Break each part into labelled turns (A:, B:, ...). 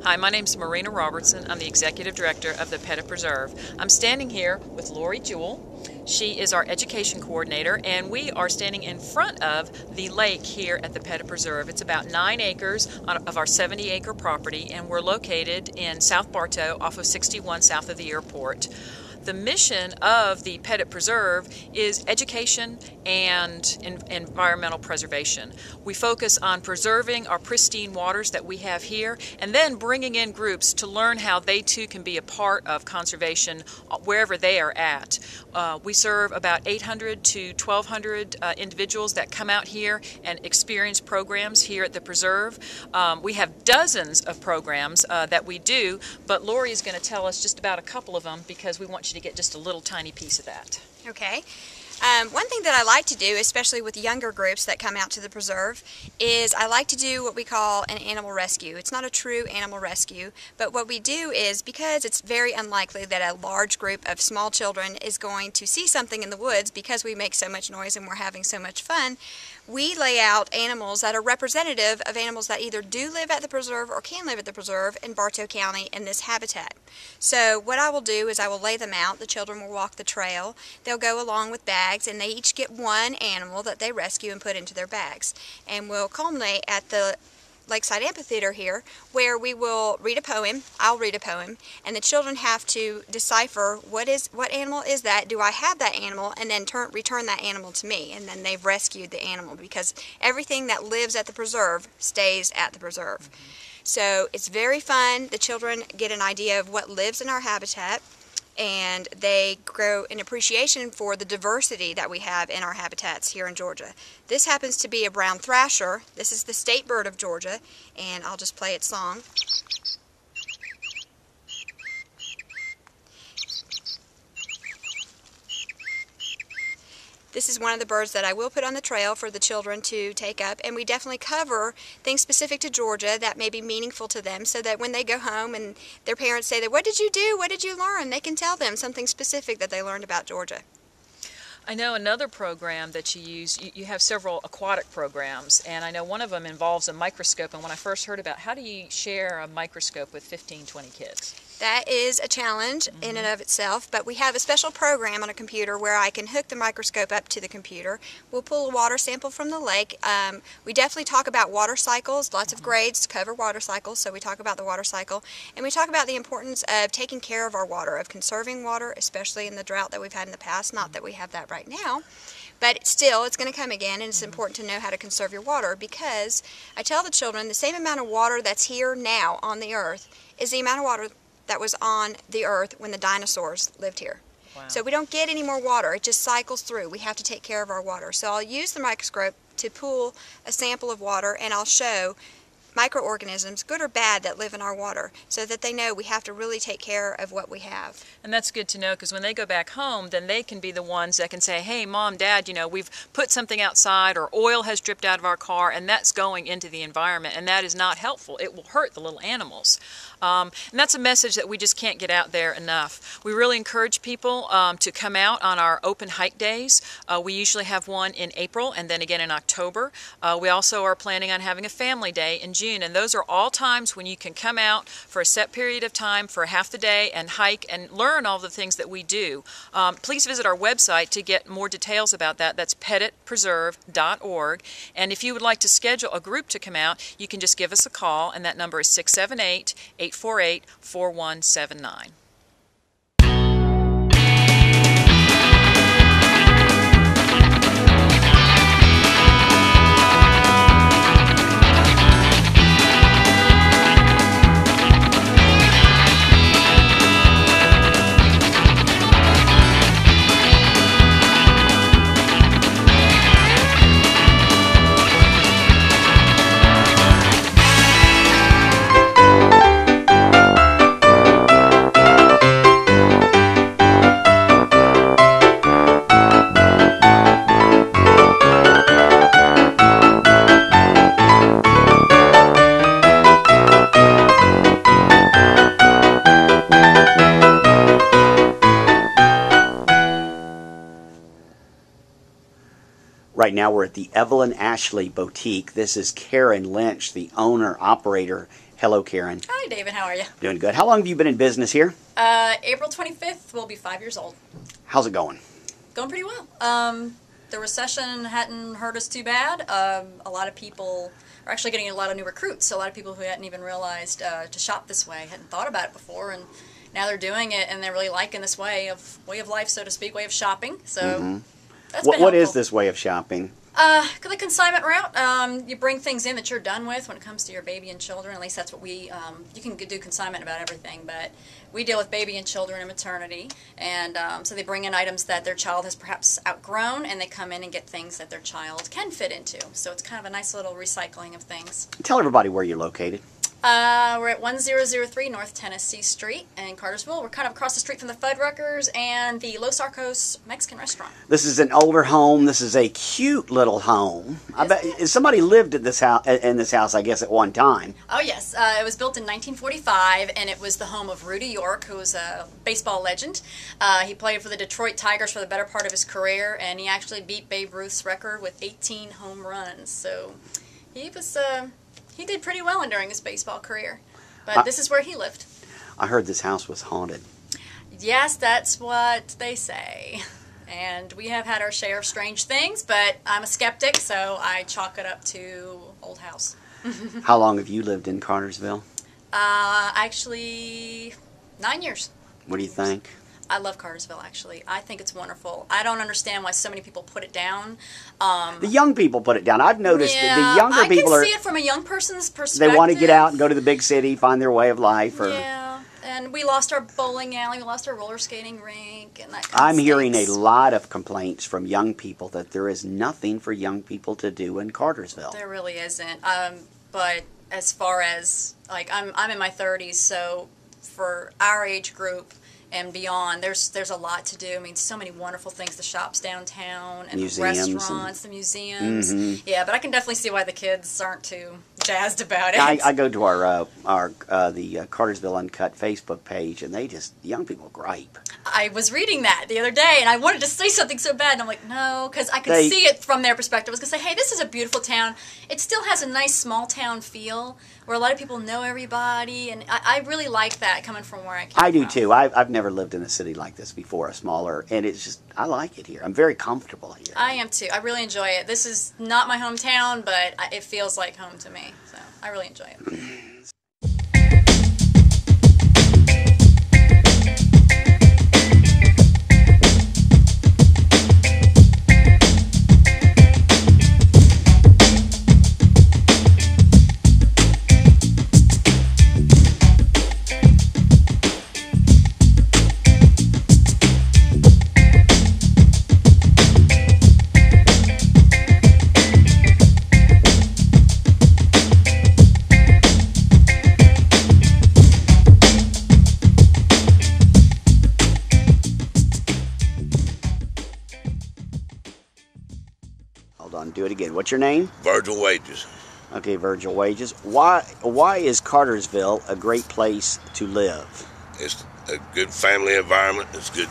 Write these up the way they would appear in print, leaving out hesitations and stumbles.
A: Hi, my name is Marina Robertson. I'm the Executive Director of the Pettit Preserve. I'm standing here with Lori Jewell. She is our Education Coordinator, and we are standing in front of the lake here at the Pettit Preserve. It's about 9 acres of our 70-acre property, and we're located in South Bartow off of 61 south of the airport. The mission of the Pettit Preserve is education and environmental preservation. We focus on preserving our pristine waters that we have here and then bringing in groups to learn how they too can be a part of conservation wherever they are at. We serve about 800 to 1,200 individuals that come out here and experience programs here at the Preserve. We have dozens of programs that we do, but Lori is going to tell us just about a couple of them because we want you to get just a little tiny piece of that.
B: Okay. One thing that I like to do, especially with younger groups that come out to the preserve, is I like to do what we call an animal rescue. It's not a true animal rescue, but what we do is, because it's very unlikely that a large group of small children is going to see something in the woods because we make so much noise and we're having so much fun, we lay out animals that are representative of animals that either do live at the preserve or can live at the preserve in Bartow County in this habitat. So what I will do is I will lay them out. The children will walk the trail. They'll go along with bags, and they each get one animal that they rescue and put into their bags. And we'll culminate at the Lakeside Amphitheater here, where we will read a poem. I'll read a poem, and the children have to decipher what animal is that, do I have that animal, and then return that animal to me, and then they've rescued the animal, because everything that lives at the preserve stays at the preserve. So it's very fun. The children get an idea of what lives in our habitat, and they grow an appreciation for the diversity that we have in our habitats here in Georgia. This happens to be a brown thrasher. This is the state bird of Georgia, and I'll just play its song. This is one of the birds that I will put on the trail for the children to take up, and we definitely cover things specific to Georgia that may be meaningful to them, so that when they go home and their parents say, what did you do, what did you learn, they can tell them something specific that they learned about Georgia.
A: I know another program that you use, you have several aquatic programs, and I know one of them involves a microscope, and when I first heard about how do you share a microscope with 15, 20 kids?
B: That is a challenge in and of itself, but we have a special program on a computer where I can hook the microscope up to the computer. We'll pull a water sample from the lake. We definitely talk about water cycles, lots of grades to cover water cycles, so we talk about the water cycle, and we talk about the importance of taking care of our water, of conserving water, especially in the drought that we've had in the past. Not that we have that right now, but still, it's going to come again, and it's important to know how to conserve your water, because I tell the children the same amount of water that's here now on the earth is the amount of water that was on the earth when the dinosaurs lived here. Wow. So we don't get any more water. It just cycles through. We have to take care of our water. So I'll use the microscope to pull a sample of water, and I'll show microorganisms, good or bad, that live in our water, so that they know we have to really take care of what we have.
A: And that's good to know, because when they go back home, then they can be the ones that can say, hey, Mom, Dad, you know, we've put something outside, or oil has dripped out of our car, and that's going into the environment, and that is not helpful. It will hurt the little animals. And that's a message that we just can't get out there enough. We really encourage people to come out on our open hike days. We usually have one in April and then again in October. We also are planning on having a family day in June, and those are all times when you can come out for a set period of time for half the day and hike and learn all the things that we do. Please visit our website to get more details about that. That's pettitpreserve.org. And if you would like to schedule a group to come out, you can just give us a call, and that number is 678-848-4179.
C: Right now we're at the Evelyn Ashley Boutique. This is Karen Lynch, the owner-operator, Hello, Karen.
D: Hi, David. How are you?
C: Doing good. How long have you been in business here?
D: April 25th will be 5 years old.
C: How's it going?
D: Going pretty well. The recession hadn't hurt us too bad. A lot of people are actually getting a lot of new recruits. So a lot of people who hadn't even realized to shop this way, hadn't thought about it before, and now they're doing it, and they're really liking this way of life, so to speak, way of shopping. So that's been
C: What is
D: helpful.
C: this way of shopping?
D: The consignment route, you bring things in that you're done with when it comes to your baby and children. At least that's what we, you can do consignment about everything, but we deal with baby and children and maternity. And so they bring in items that their child has perhaps outgrown, and they come in and get things that their child can fit into. So it's kind of a nice little recycling of things.
C: Tell everybody where you're located.
D: We're at 1003 North Tennessee Street in Cartersville. We're kind of across the street from the Fuddruckers and the Los Arcos Mexican restaurant.
C: This is an older home. This is a cute little home. I bet somebody lived at this house, I guess, at one time.
D: Oh, yes. It was built in 1945, and it was the home of Rudy York, who was a baseball legend. He played for the Detroit Tigers for the better part of his career, and he actually beat Babe Ruth's record with 18 home runs. So he was... he did pretty well during his baseball career, but this is where he lived.
C: I heard this house was haunted.
D: Yes, that's what they say. And we have had our share of strange things, but I'm a skeptic, so I chalk it up to old house.
C: How long have you lived in Cartersville?
D: Actually, 9 years.
C: What do you think?
D: I love Cartersville, actually. I think it's wonderful. I don't understand why so many people put it down.
C: The young people put it down. I've noticed that the younger people
D: I can see it from a young person's perspective.
C: They want to get out and go to the big city, find their way of life. Or,
D: yeah, and we lost our bowling alley, we lost our roller skating rink, and that kind
C: I'm
D: of
C: hearing a
D: stinks.
C: lot of complaints from young people that there is nothing for young people to do in Cartersville.
D: There really isn't. But as far as, like, I'm in my 30s, so for our age group and beyond, there's a lot to do. I mean, so many wonderful things, the shops downtown and
C: Museums
D: the restaurants, the museums.
C: Mm-hmm.
D: Yeah, but I can definitely see why the kids aren't too jazzed about it.
C: I go to the Cartersville UNCUT Facebook page, and the young people gripe.
D: I was reading that the other day, and I wanted to say something so bad, and I'm like, no, because I could see it from their perspective. I was going to say, hey, this is a beautiful town. It still has a nice small town feel, where a lot of people know everybody, and I really like that coming from where I came from.
C: I do too. I've never lived in a city like this before, a smaller, and it's just, I like it here. I'm very comfortable here.
D: I am too. I really enjoy it. This is not my hometown, but it feels like home to me, so I really enjoy it.
C: Hold on, do it again. What's your name?
E: Virgil Wages.
C: Okay, Virgil Wages. Why is Cartersville a great place to live?
E: It's a good family environment. It's good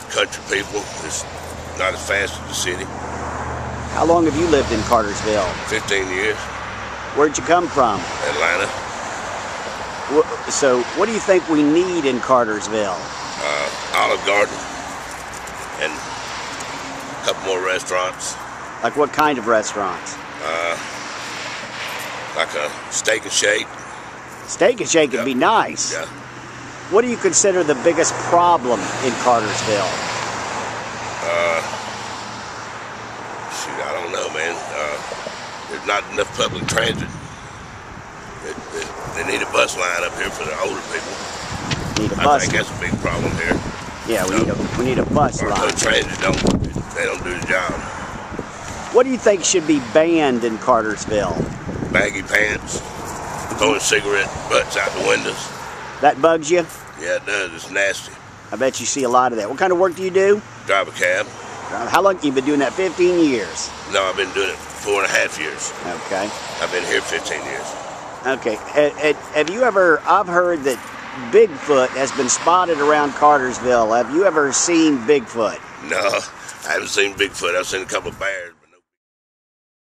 E: country people. It's not as fast as the city.
C: How long have you lived in Cartersville?
E: 15 years.
C: Where'd you come from?
E: Atlanta.
C: So, what do you think we need in Cartersville?
E: Olive Garden. And a couple more restaurants.
C: Like what kind of restaurants?
E: Like a Steak and Shake.
C: Steak and Shake would be nice.
E: Yeah.
C: What do you consider the biggest problem in Cartersville?
E: Shoot, I don't know, man. There's not enough public transit. They need a bus line up here for the older people.
C: Need a
E: I
C: bus.
E: think that's a big problem here.
C: Yeah, we need a bus
E: Our
C: line.
E: transit they don't do the job.
C: What do you think should be banned in Cartersville?
E: Baggy pants, throwing cigarette butts out the windows.
C: That bugs you?
E: Yeah, it does. It's nasty.
C: I bet you see a lot of that. What kind of work do you do?
E: Drive a cab.
C: How long? You've been doing that 15 years.
E: No, I've been doing it 4.5 years.
C: Okay.
E: I've been here 15 years.
C: Okay. Have you ever, I've heard that Bigfoot has been spotted around Cartersville. Have you ever seen Bigfoot?
E: No, I haven't seen Bigfoot. I've seen a couple of bears.